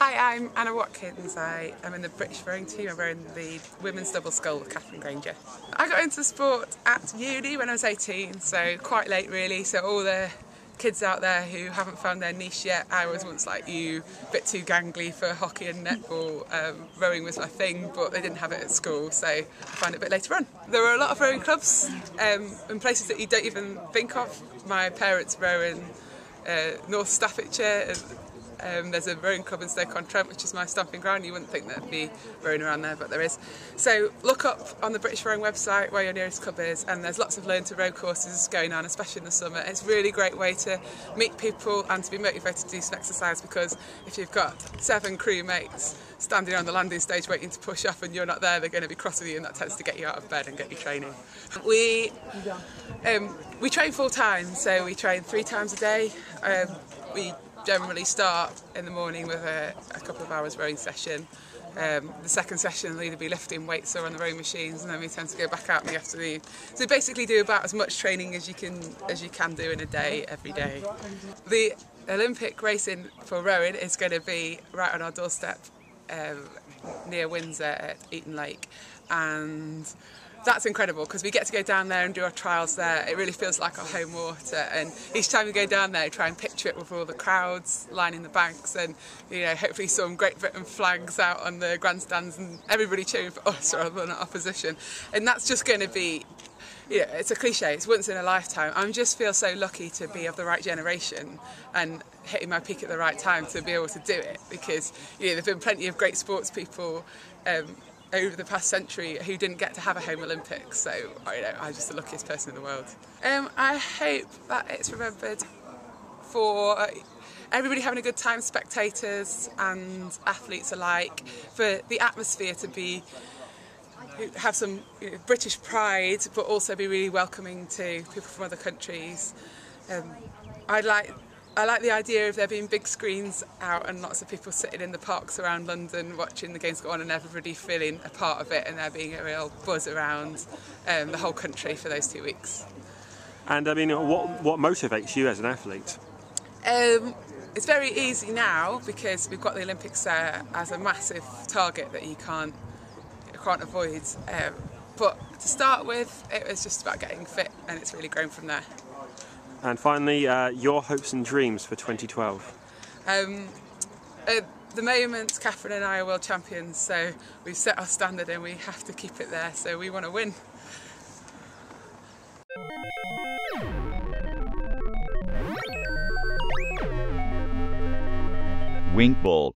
Hi, I'm Anna Watkins. I am in the British rowing team. I'm rowing the women's double scull with Katharine Granger. I got into sport at uni when I was 18, so quite late really. So all the kids out there who haven't found their niche yet, I was once like you, a bit too gangly for hockey and netball. Rowing was my thing, but they didn't have it at school, so I found it a bit later on. There were a lot of rowing clubs in places that you don't even think of. My parents row in North Staffordshire. There's a rowing club in Stoke-on-Trent, which is my stomping ground. You wouldn't think there'd be rowing around there, but there is. So look up on the British Rowing website where your nearest club is, and there's lots of learn to row courses going on, especially in the summer. It's a really great way to meet people and to be motivated to do some exercise, because if you've got 7 crew mates standing on the landing stage waiting to push off and you're not there, they're going to be cross with you, and that tends to get you out of bed and get you training. We train full time, so we train 3 times a day. We generally start in the morning with a couple of hours rowing session. The second session will either be lifting weights or on the rowing machines, and then we tend to go back out in the afternoon. So we basically do about as much training as you can do in a day, every day. The Olympic racing for rowing is going to be right on our doorstep near Windsor at Eton Lake, and that's incredible because we get to go down there and do our trials there. It really feels like our home water, and each time we go down there, try and picture it with all the crowds lining the banks, and hopefully some Great Britain flags out on the grandstands and everybody cheering for us rather than our opposition. And that's just going to be, it's a cliche, it's once in a lifetime. I just feel so lucky to be of the right generation and hitting my peak at the right time to be able to do it, because there have been plenty of great sports people over the past century who didn't get to have a home Olympics, so I'm just the luckiest person in the world. I hope that it's remembered for everybody having a good time, spectators and athletes alike, for the atmosphere to have some British pride, but also be really welcoming to people from other countries. I like the idea of there being big screens out and lots of people sitting in the parks around London watching the games go on, and everybody feeling a part of it, and there being a real buzz around the whole country for those 2 weeks. And I mean, what motivates you as an athlete? It's very easy now because we've got the Olympics there as a massive target that you can't avoid. But to start with, it was just about getting fit, and it's really grown from there. And finally, your hopes and dreams for 2012? At the moment, Katharine and I are world champions, so we've set our standard and we have to keep it there, so we want to win. Winkball.